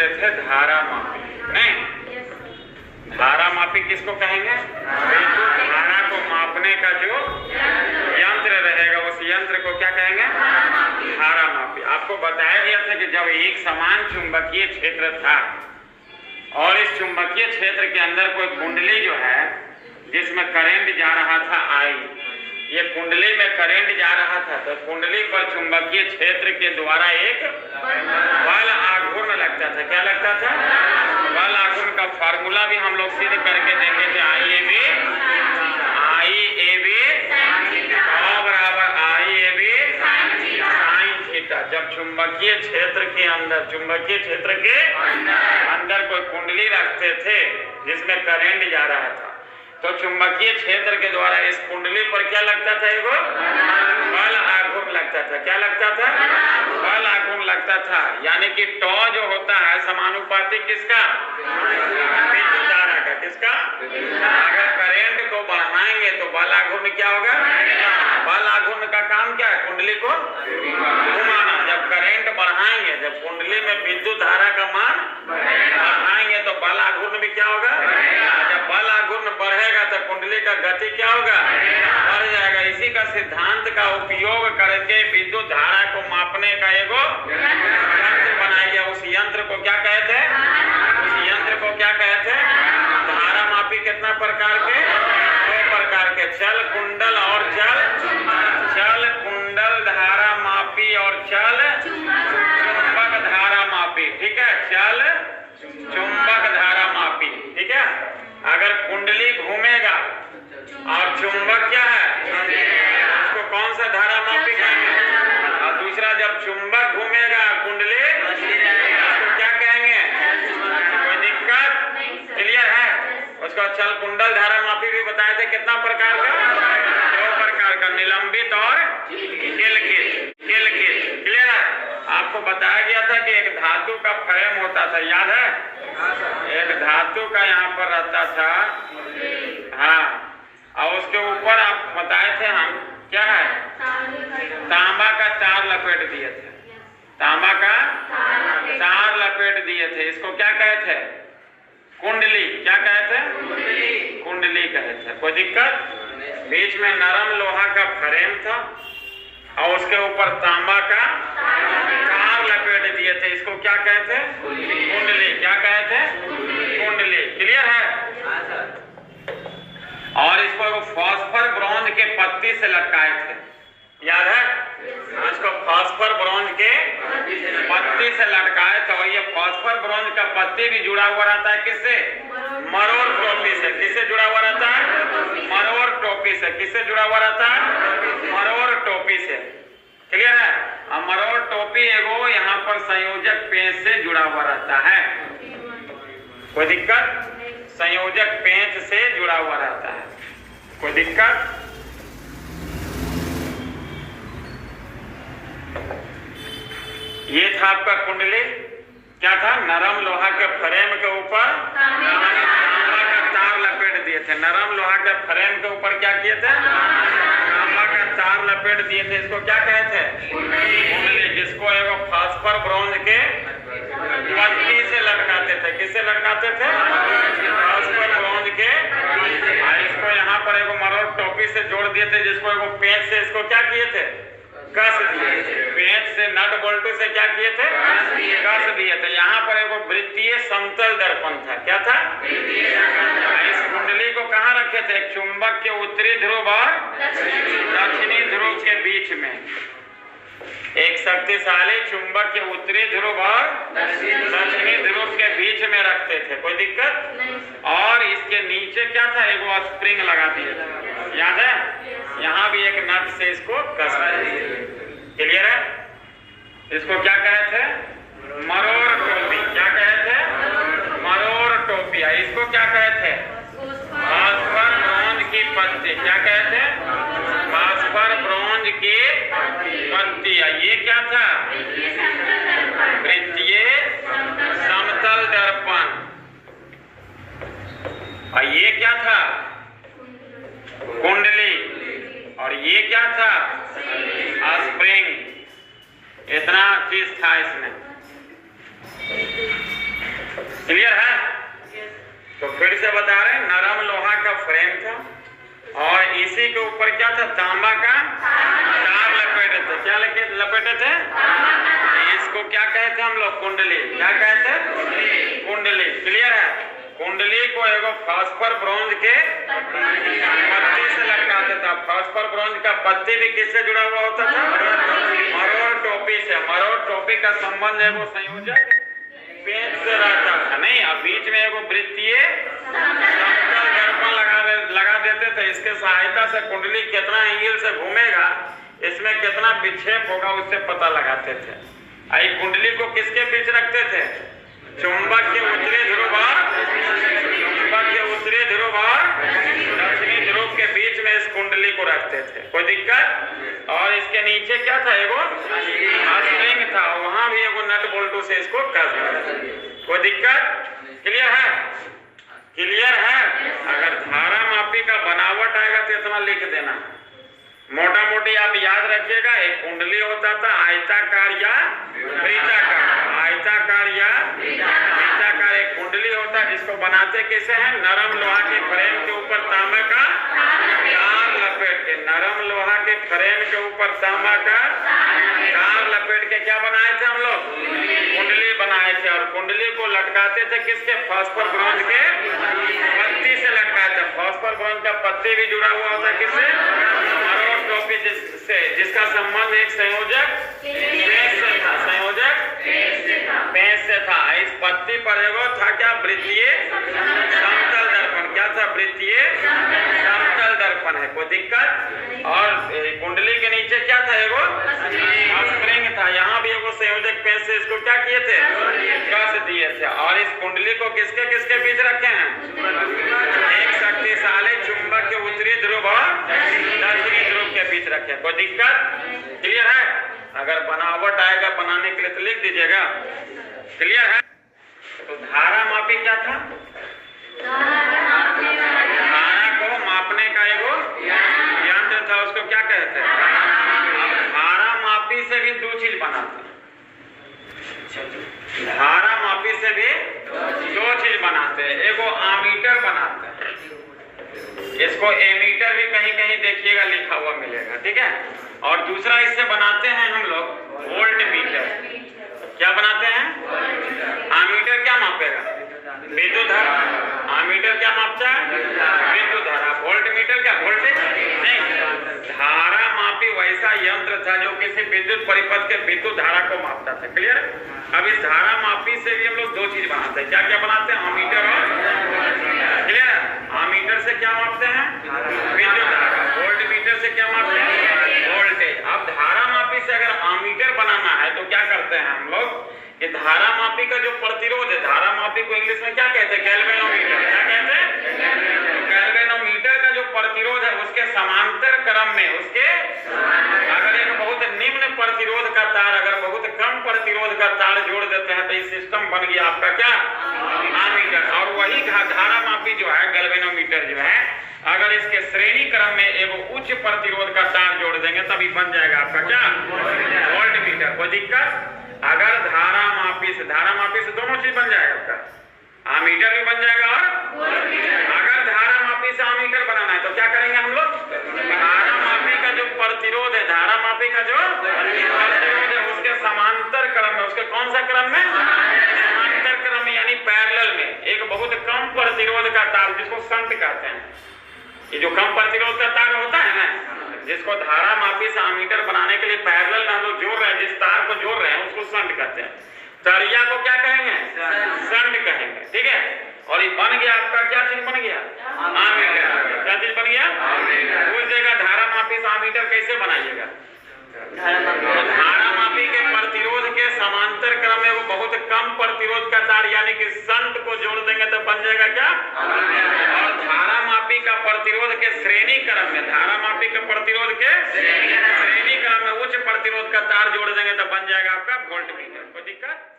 यंत्र थे धारा मापी। नहीं, धारा मापी किसको कहेंगे? विद्युत धारा को मापने का जो यंत्र रहेगा उस यंत्र को क्या कहेंगे? धारा मापी। आपको बताया गया था कि जब एक समान चुंबकीय क्षेत्र था और इस चुंबकीय क्षेत्र के अंदर कोई कुंडली जो है जिसमें करंट जा रहा था आई, ये कुंडली में करंट जा रहा था तो कुंडली पर चुंबकीय क्षेत्र के द्वारा एक बल आघूर्ण लगता था। क्या लगता था? बल आघूर्ण का फार्मूला भी हम लोग सिद्ध करके देखे थे। आई ए बी बराबर आई ए बी साइन थीटा। जब चुंबकीय क्षेत्र के अंदर कोई कुंडली रखते थे जिसमें करंट जा रहा था तो चुंबकीय क्षेत्र के द्वारा इस कुंडली पर क्या लगता था? एगो बल आघूर्ण लगता था। क्या लगता था? बल आघूर्ण लगता था। यानी कि टॉ जो होता है समानुपाती किसका? विद्युत धारा का। किसका? अगर करंट को बढ़ाएंगे तो बल आघूर्ण क्या होगा? बल आघूर्ण का काम क्या है? कुंडली को घुमाना। जब करंट बढ़ाएंगे, जब कुंडली में विद्युत धारा का मान बढ़ाएंगे तो बल आघूर्ण भी क्या होगा? जब बल आघूर्ण बढ़ेगा तो कुंडली का गति क्या होगा? बढ़ जाएगा। इसी का सिद्धांत का उपयोग करके विद्युत धारा को मापने का एगो यंत्र बनाया गया। उस यंत्र को क्या कहते हैं? उस यंत्र को क्या कहते हैं? धारा मापी। कितना प्रकार के? 2 प्रकार के, चल कुंडल और चल कुंडल धारा मापी और चल चुंबक धारा मापी। ठीक है, चल चुंबक धारा मापी। ठीक है, अगर कुंडली घूमेगा और चुंबक क्या है उसको कौन सा धारा मापी कहेंगे? और दूसरा, जब चुंबक घूमेगा कुंडली उसको क्या कहेंगे? कोई दिक्कत? क्लियर है? उसको चल कुंडल धारा मापी भी बताए थे। कितना प्रकार का? 2 प्रकार का, निलंबित और किलकित। क्लियर है? आपको बताया गया था कि एक धातु का फ्रेम होता था, याद है? एक धातु का यहाँ पर रहता था, हाँ, और उसके ऊपर आप बताए थे हम क्या है? तांबा का तार लपेट दिए थे। तांबा का तार लपेट दिए थे। इसको क्या कहे थे? कुंडली। क्या कहे थे? कुंडली कहे थे। कोई दिक्कत? बीच में नरम लोहा का फ्रेम था और उसके ऊपर तांबा का तार लपेट दिए थे। इसको क्या कहते? कुंडली। क्या कहते? कुंडली। क्लियर है? और इसको फास्फर ब्रॉन्ज के पत्ती से लटकाए थे, याद है? इसको फास्फर ब्रॉन्ज के पत्ती से लटकाए थे। और ये फास्फर ब्रॉन्ज का पत्ती भी जुड़ा हुआ रहता है किससे? मरोड़ टोपी से। किससे जुड़ा हुआ रहता है? मरोड़ टोपी से। किससे जुड़ा हुआ रहता है? मरोड़ टोपी से। क्लियर है? और मरोड़ टोपी एगो यहाँ पर संयोजक पेंच से जुड़ा हुआ रहता है। कोई दिक्कत? संयोजक पेंच से जुड़ा हुआ रहता है। कोई दिक्कत? ये था आपका कुंडली। क्या था? नरम लोहा के फ्रेम के ऊपर तांबा का तार लपेट दिए थे। नरम लोहा के फ्रेम के ऊपर क्या किए थे? तांबा का तार लपेट दिए थे। इसको क्या कहे थे? कुंडली। जिसको एगो फास्फर ब्रॉन्ज के पत्ती से लटकाते थे। किससे लटकाते थे? फास्फर ब्रॉन्ज के। इसको यहाँ पर एगो मरोड़ टोपी से जोड़ दिए थे, जिसको एगो पेंच से इसको क्या किए थे? कस दिए थे। पेंच से नट बोल्टू से क्या किए थे? कस दिए थे। यहाँ पर एगो वृत्तीय समतल दर्पण था। क्या था? इस कुंडली को कहाँ रखे थे? चुंबक के उत्तरी ध्रुव और दक्षिणी ध्रुव के बीच में। एक शक्तिशाली चुंबक के उत्तरी ध्रुव और दक्षिणी ध्रुव के बीच में रखते थे। कोई दिक्कत? और इसके नीचे क्या था? एगो स्प्रिंग लगा दिए थे, याद है? यहाँ भी एक नट से इसको कस दिए। क्लियर है? इसको क्या कहे थे? मरोड़ टोपी। क्या कहे थे? मरोड़ टोपी। इसको क्या कहे थे? फास्फर ब्रॉन्ज की पत्ती। क्या कहे थे? फास्फर ब्रॉन्ज की पत्ती। ये क्या था? वृत्तीय समतल दर्पण। और ये क्या था? कुंडली। और ये क्या था? स्प्रिंग। इतना चीज था इसमें। क्लियर है? तो फिर से बता रहे हैं, नरम लोहा का फ्रेम था और इसी के ऊपर क्या था, तांबा का तार लपेटे थे। क्या लपेटे थे? इसको क्या कहते हम लोग? कुंडली। क्या कहते? कुंडली। क्लियर है? कुंडली को एगो फास्फर ब्रोंज के पत्ती से लटकाते था। फास्फर ब्रोंज का पत्ती भी किससे जुड़ा हुआ होता था? मरोड़ टोपी से। मरोड़ टोपी का संबंध एगो संयोजक पेंच से रहता था। नहीं, अब बीच में एगो वृत्तीय समतल दर्पण लगा देते थे। इसके सहायता से कुंडली कितना एंगल से घूमेगा, इसमें कितना विक्षेप होगा, उससे पता लगाते थे। आई कुंडली को किसके बीच रखते थे? चुंबक के उत्तरी ध्रुव और दक्षिणी ध्रुव के बीच में इस कुंडली को रखते थे। कोई दिक्कत? और इसके नीचे क्या था? एगो स्प्रिंग था, वहां भी एगो नट बोल्टू से इसको कसना था। कोई दिक्कत? क्लियर है? क्लियर है? अगर धारा मापी का बनावट आएगा तो इतना लिख देना, मोटा मोटी आप याद रखिएगा। एक कुंडली होता था आयताकार या वृत्ताकार। आयताकार या वृत्ताकार एक कुंडली होता है, जिसको बनाते कैसे हैं? नरम लोहा के फ्रेम के ऊपर तांबे का तार लपेट के। नरम लोहा के फ्रेम के ऊपर तांबा का तार लपेट के क्या बनाए थे हम लोग? कुंडली बनाए थे। और कुंडली को लटकाते थे किसके? फास्फर ब्रोंज के पत्ती से लटकाए थे। फास्फर ब्रोंज का पत्ती भी जुड़ा हुआ होता है किससे? मरोड़ टोपी से, जिसका संबंध एक संयोजक पेंच से था। संयोजक पेंच से था। इस पत्ती पर एगो था क्या? वृत्तीय समतल दर्पण। क्या था? वृत्तीय समतल दर्पण है। कोई दिक्कत? और कुंडली के नीचे क्या था? एगो स्प्रिंग था। यहाँ भी एगो संयोजक पेंच से इसको क्या किए थे? कस दिए थे। और इस कुंडली को किसके किसके बीच रखे हैं? एक शक्तिशाली चुंबक के उत्तरी ध्रुव और दक्षिणी ध्रुव के बीच रखे। कोई दिक्कत? क्लियर है? अगर बनावट आएगा बनाने के लिए तो लिख दीजिएगा। क्लियर है? तो धारा मापी क्या था? धारा को मापने का एगो यंत्र था, उसको क्या कहते हैं? अब धारा मापी से भी दो चीज बनाते हैं। धारा मापी से भी दो चीज बनाते हैं। एगो आमीटर बनाते हैं, इसको एमीटर भी कहीं कहीं देखिएगा लिखा हुआ मिलेगा, ठीक है। और दूसरा इससे बनाते हैं हम लोग वोल्ट मीटर। क्या बनाते हैं? आमीटर क्या मापेगा? विद्युत धारा। आमीटर क्या मापता है? विद्युत धारा। वोल्ट मीटर क्या? वोल्टेज नहीं। धारा मापी वैसा यंत्र था जो किसी विद्युत परिपथ के विद्युत धारा को मापता था। क्लियर? अब इस धारा मापी से भी हम लोग दो चीज बनाते हैं। क्या क्या बनाते हैं? आमीटर और क्लियर। आमीटर से क्या मापते हैं? विद्युत धारा। वोल्ट मीटर से क्या मापते हैं? वोल्टेज। अब धारा मापी से अगर आमीटर बनाना है तो क्या करते हैं हम लोग? कि धारा मापी का जो प्रतिरोध है, धारा मापी को इंग्लिश में क्या कहते हैं? गैल्वेनोमीटर। क्या कहते हैं? तो गैल्वेनोमीटर का जो प्रतिरोध है उसके समांतर क्रम में, उसके अगर एक बहुत निम्न प्रतिरोध का तार, अगर बहुत कम प्रतिरोध का तार जोड़ देते हैं तो ये सिस्टम बन गया आपका क्या? आमीटर। और वही धारा मापी जो है, गैल्वेनोमीटर जो है, अगर इसके श्रेणी क्रम में एक उच्च प्रतिरोध का तार जोड़ देंगे तभी बन जाएगा आपका क्या? Volt meter. कोई दिक्कत? अगर धारा मापी से दोनों चीज बन जाएगा आपका, आमीटर भी बन जाएगा और अगर धारा मापी से आमीटर बनाना है तो क्या करेंगे हम लोग? धारा मापी का जो प्रतिरोध है, धारा मापी का जो प्रतिरोध है उसके समांतर क्रम में, उसके कौन सा क्रम में? समांतर क्रम में, यानी पैरेलल में एक बहुत कम प्रतिरोध का तार, जिसको शंट कहते हैं। ये जो कम प्रतिरोध का तार होता है ना, जिसको धारा मापी से आमीटर बनाने के लिए पैरेलल में हम लोग जोड़ रहे हैं, जिस तार को जोड़ रहे हैं उसको शंट कहते हैं। तरिया को क्या कहेंगे? शंट कहेंगे, ठीक है। और ये बन गया आपका क्या चीज बन गया? आमीटर। क्या चीज बन गया? उस जगह धारा मापी से आमीटर कैसे बनाइएगा? धारा मापी के प्रतिरोध के समांतर क्रम में वो बहुत कम प्रतिरोध का तार यानी कि शंट को जोड़ देंगे तो बन जाएगा क्या? और धारा मापी का प्रतिरोध के श्रेणी क्रम में, धारा मापी के प्रतिरोध के श्रेणी क्रम में उच्च प्रतिरोध का तार जोड़ देंगे तो बन जाएगा आपका वोल्ट मीटर। कोई दिक्कत?